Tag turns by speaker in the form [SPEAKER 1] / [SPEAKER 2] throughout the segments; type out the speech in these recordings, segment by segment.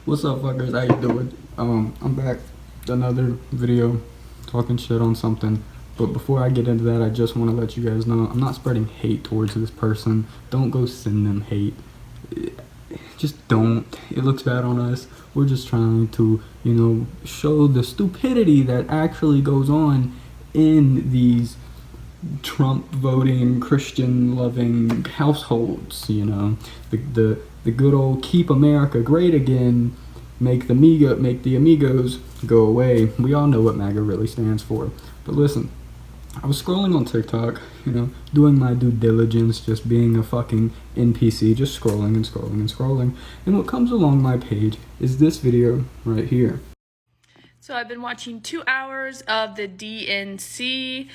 [SPEAKER 1] What's up, fuckers? How you doing? I'm back with another video talking shit on something. But before I get into that, I just want to let you guys know I'm not spreading hate towards this person. Don't go send them hate. Just don't. It looks bad on us. We're just trying to, show the stupidity that actually goes on in these Trump voting, Christian loving households. The good old keep America great again, make the amigos go away. We all know what MAGA really stands for. But listen, I was scrolling on TikTok, doing my due diligence, just being a fucking NPC, just scrolling and scrolling and scrolling. And what comes along my page is this video right here.
[SPEAKER 2] So I've been watching 2 hours of the DNC,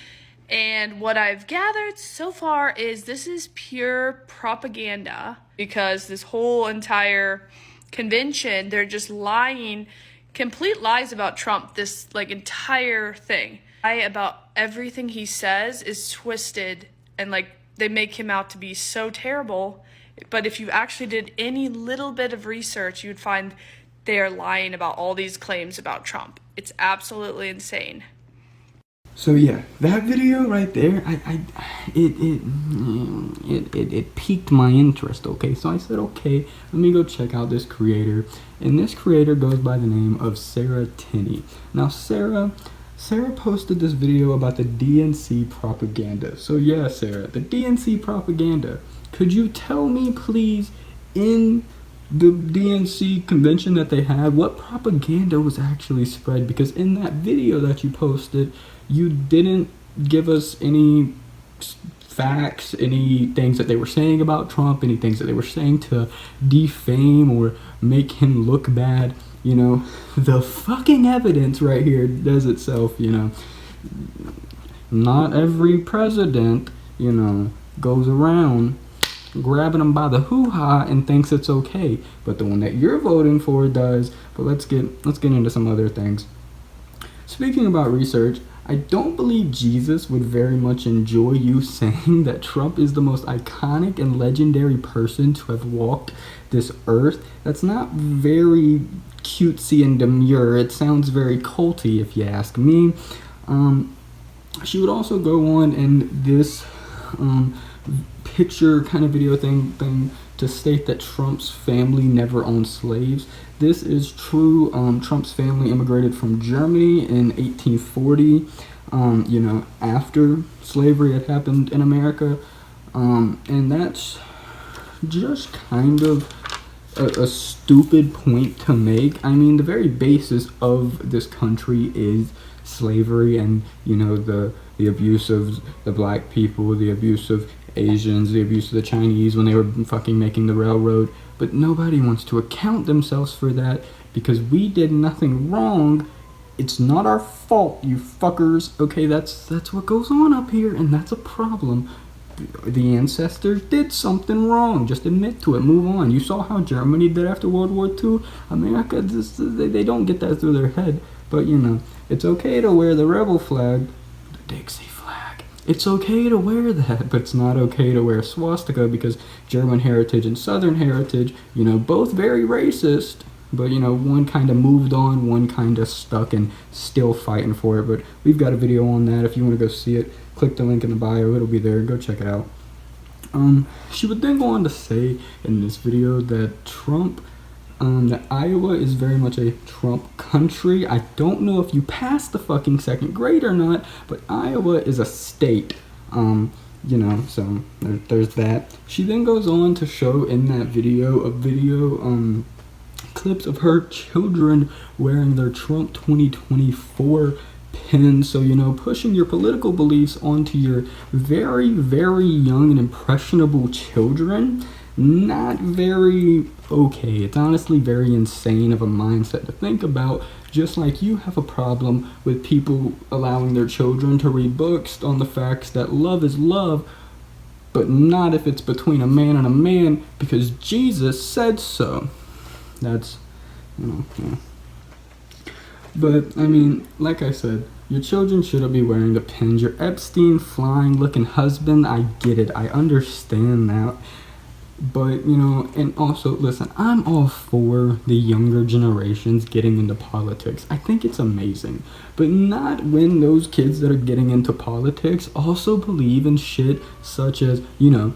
[SPEAKER 2] and what I've gathered so far is this is pure propaganda, because this whole entire convention, they're just lying, complete lies about Trump, this entire thing. About everything he says is twisted, and they make him out to be so terrible. But if you actually did any little bit of research, you'd find they are lying about all these claims about Trump. It's absolutely insane.
[SPEAKER 1] So yeah, that video right there, it piqued my interest. Okay, so I said, okay, let me go check out this creator, and this creator goes by the name of Sarah Tenney. Now Sarah posted this video about the DNC propaganda. So yeah, Sarah, the DNC propaganda. Could you tell me, please, in the DNC convention that they had, what propaganda was actually spread? Because in that video that you posted, you didn't give us any facts, any things that they were saying about Trump, any things that they were saying to defame or make him look bad. The fucking evidence right here does itself. Not every president, goes around grabbing him by the hoo-ha and thinks it's okay, but the one that you're voting for does. But let's get into some other things. Speaking about research, I don't believe Jesus would very much enjoy you saying that Trump is the most iconic and legendary person to have walked this earth. That's not very cutesy and demure. It sounds very culty, if you ask me. She would also go on in this picture kind of video thing to state that Trump's family never owned slaves. This is true. Trump's family immigrated from Germany in 1840, after slavery had happened in America. And that's just kind of a stupid point to make. I mean, the very basis of this country is slavery, and the abuse of the black people, the abuse of Asians, the abuse of the Chinese when they were fucking making the railroad. But nobody wants to account themselves for that because we did nothing wrong. It's not our fault, you fuckers. Okay, that's what goes on up here, and that's a problem. The ancestors did something wrong. Just admit to it. Move on. You saw how Germany did after World War II. America, they don't get that through their head. But it's okay to wear the rebel flag, the Dixie flag. It's okay to wear that, but it's not okay to wear a swastika, because German heritage and Southern heritage, both very racist. But one kind of moved on, one kind of stuck and still fighting for it. But we've got a video on that. If you want to go see it, click the link in the bio. It'll be there. Go check it out. She would then go on to say in this video that that Iowa is very much a Trump country. I don't know if you passed the fucking second grade or not, but Iowa is a state. So there's that. She then goes on to show in that video clips of her children wearing their Trump 2024 pins. So, pushing your political beliefs onto your very, very young and impressionable children, not very okay. It's honestly very insane of a mindset to think about. Just like you have a problem with people allowing their children to read books on the facts that love is love, but not if it's between a man and a man, because Jesus said so. That's, yeah. But, like I said, your children shouldn't be wearing the pins. Your Epstein flying looking husband, I get it. I understand that. But, and also, listen, I'm all for the younger generations getting into politics. I think it's amazing. But not when those kids that are getting into politics also believe in shit such as,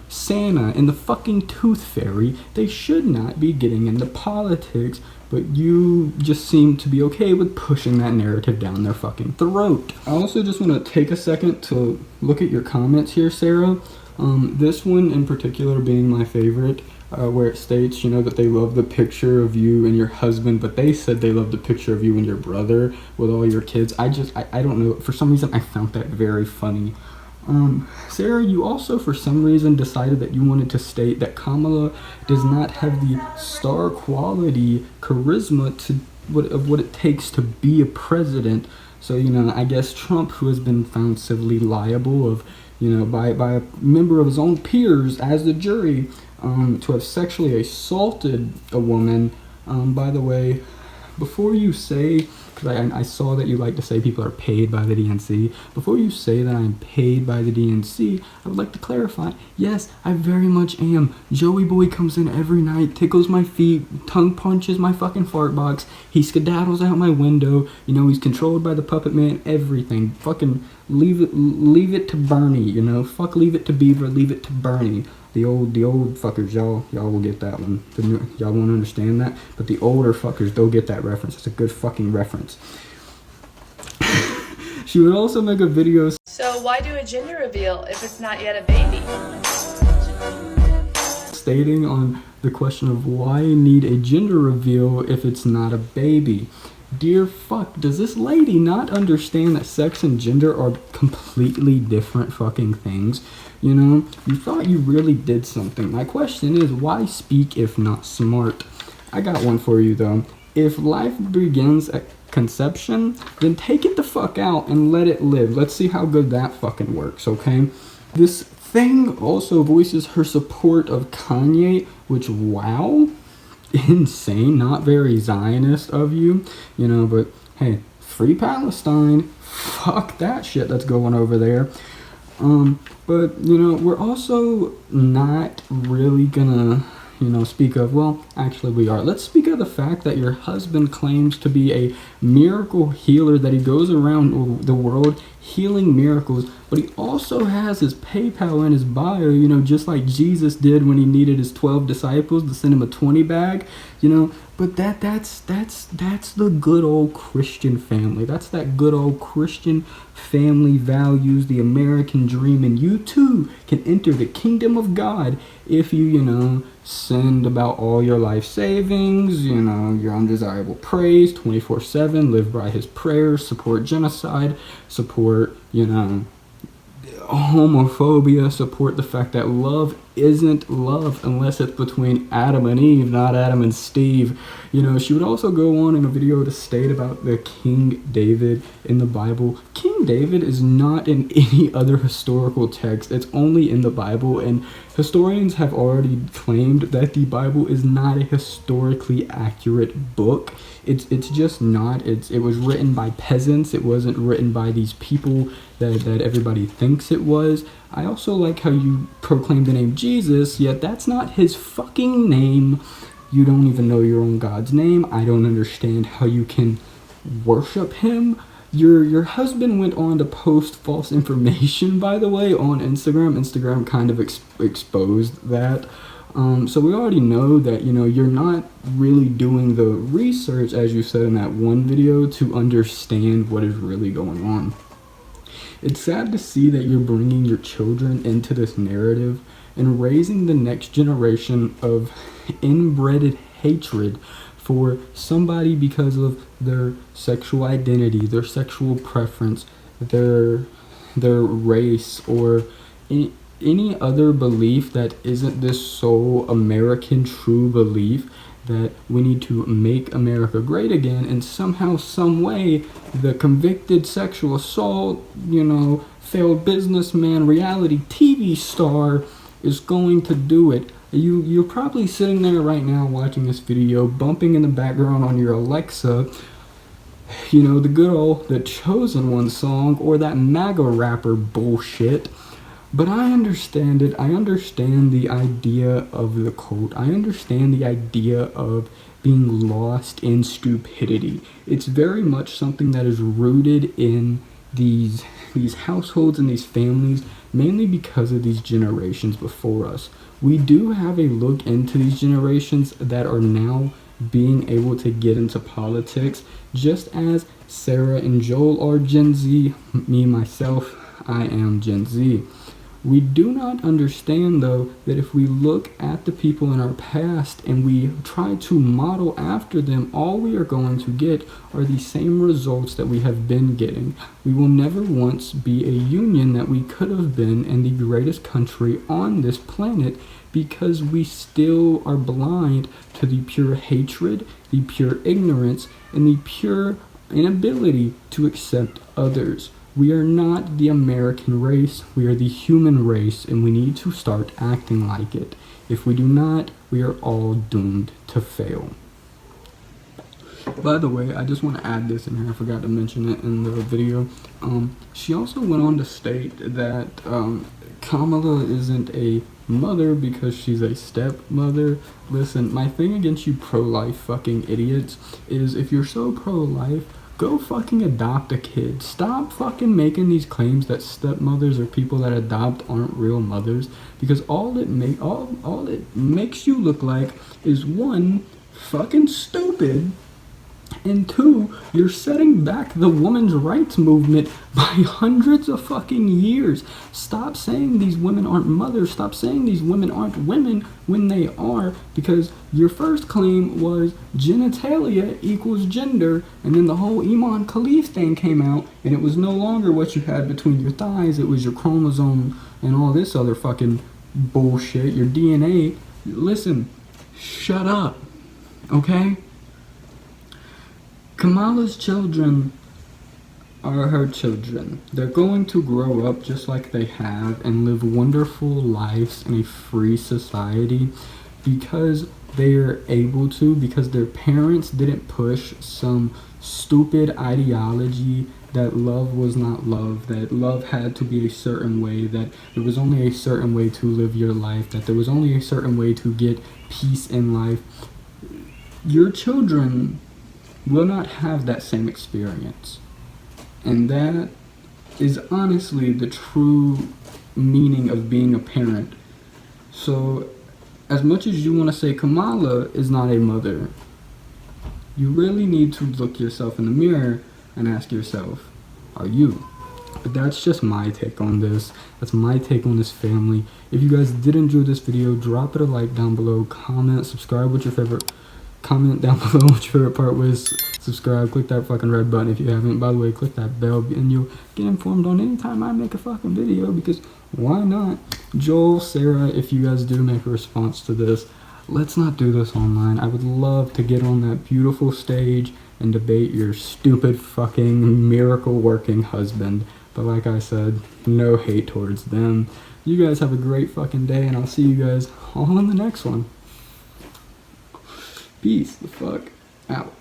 [SPEAKER 1] Santa and the fucking Tooth Fairy. They should not be getting into politics, but you just seem to be okay with pushing that narrative down their fucking throat. I also just want to take a second to look at your comments here, Sarah. This one in particular being my favorite, where it states, that they love the picture of you and your husband, but they said they love the picture of you and your brother with all your kids. I don't know. For some reason, I found that very funny. Sarah, you also for some reason decided that you wanted to state that Kamala does not have the star quality charisma of what it takes to be a president. So, I guess Trump, who has been found civilly liable of, by a member of his own peers as the jury, to have sexually assaulted a woman. By the way, before you say, because I saw that you like to say people are paid by the DNC, before you say that I'm paid by the DNC, I would like to clarify, yes, I very much am. Joey Boy comes in every night, tickles my feet, tongue punches my fucking fart box, he skedaddles out my window, he's controlled by the puppet man, everything. Fucking leave it to Bernie, fuck leave it to Beaver, leave it to Bernie. The old fuckers, y'all will get that one. Y'all won't understand that, but the older fuckers, they'll get that reference. It's a good fucking reference. She would also make a video.
[SPEAKER 2] So why do a gender reveal if it's not yet a baby?
[SPEAKER 1] Stating on the question of why need a gender reveal if it's not a baby. Dear fuck, does this lady not understand that sex and gender are completely different fucking things? You thought you really did something. My question is, why speak if not smart? I got one for you though. If life begins at conception, then take it the fuck out and let it live. Let's see how good that fucking works, okay? This thing also voices her support of Kanye, which, wow, insane, not very Zionist of you, but hey, free Palestine, fuck that shit that's going over there. But we're also not really gonna speak of, well, actually we are. Let's speak of the fact that your husband claims to be a miracle healer, that he goes around the world healing miracles, but he also has his PayPal in his bio, just like Jesus did when he needed his 12 disciples to send him a 20 bag, but that's the good old Christian family. That's that good old Christian family values, the American dream, and you too can enter the kingdom of God if you, send about all your life savings, your undesirable praise 24/7, live by his prayers, support genocide, support, homophobia, support the fact that love isn't love unless it's between Adam and Eve, not Adam and Steve. She would also go on in a video to state about the King David in the Bible. King David is not in any other historical text. It's only in the Bible, and historians have already claimed that the Bible is not a historically accurate book. It's just not. It was written by peasants. It wasn't written by these people that everybody thinks it was. I also like how you proclaim the name Jesus, yet that's not his fucking name. You don't even know your own God's name. I don't understand how you can worship him. Your husband went on to post false information, by the way, on Instagram. Instagram kind of exposed that. So we already know that, you're not really doing the research, as you said in that one video, to understand what is really going on. It's sad to see that you're bringing your children into this narrative and raising the next generation of inbred hatred for somebody because of their sexual identity, their sexual preference, their race, or any other belief that isn't this sole American true belief that we need to make America great again, and somehow, some way, the convicted sexual assault, failed businessman, reality TV star is going to do it. You're probably sitting there right now watching this video, bumping in the background on your Alexa, the good old The Chosen One song, or that MAGA rapper bullshit. But I understand it. I understand the idea of the cult. I understand the idea of being lost in stupidity. It's very much something that is rooted in these households and these families, mainly because of these generations before us. We do have a look into these generations that are now being able to get into politics, just as Sarah and Joel are Gen Z. Me, myself, I am Gen Z. We do not understand, though, that if we look at the people in our past and we try to model after them, all we are going to get are the same results that we have been getting. We will never once be a union that we could have been in the greatest country on this planet, because we still are blind to the pure hatred, the pure ignorance, and the pure inability to accept others. We are not the American race, we are the human race, and we need to start acting like it. If we do not, we are all doomed to fail. By the way, I just want to add this in here, I forgot to mention it in the video. She also went on to state that Kamala isn't a mother because she's a stepmother. Listen, my thing against you pro-life fucking idiots is, if you're so pro-life, go fucking adopt a kid. Stop fucking making these claims that stepmothers or people that adopt aren't real mothers, because all it makes you look like is, one, fucking stupid, and two, you're setting back the women's rights movement by hundreds of fucking years. Stop saying these women aren't mothers. Stop saying these women aren't women when they are, because your first claim was genitalia equals gender, and then the whole Iman Khalif thing came out, and it was no longer what you had between your thighs, it was your chromosome and all this other fucking bullshit, your DNA. Listen, shut up, okay? Kamala's children are her children. They're going to grow up just like they have and live wonderful lives in a free society because they are able to, because their parents didn't push some stupid ideology that love was not love, that love had to be a certain way, that there was only a certain way to live your life, that there was only a certain way to get peace in life. Your children will not have that same experience. And that is honestly the true meaning of being a parent. So, as much as you want to say Kamala is not a mother, you really need to look yourself in the mirror and ask yourself, are you? But that's just my take on this. That's my take on this family. If you guys did enjoy this video, drop it a like down below, comment, subscribe with your favorite. Comment down below what your favorite part was. Subscribe, click that fucking red button if you haven't. By the way, click that bell and you'll get informed on any time I make a fucking video, because why not? Joel, Sarah, if you guys do make a response to this, let's not do this online. I would love to get on that beautiful stage and debate your stupid fucking miracle working husband. But like I said, no hate towards them. You guys have a great fucking day, and I'll see you guys all in the next one. Peace the fuck out.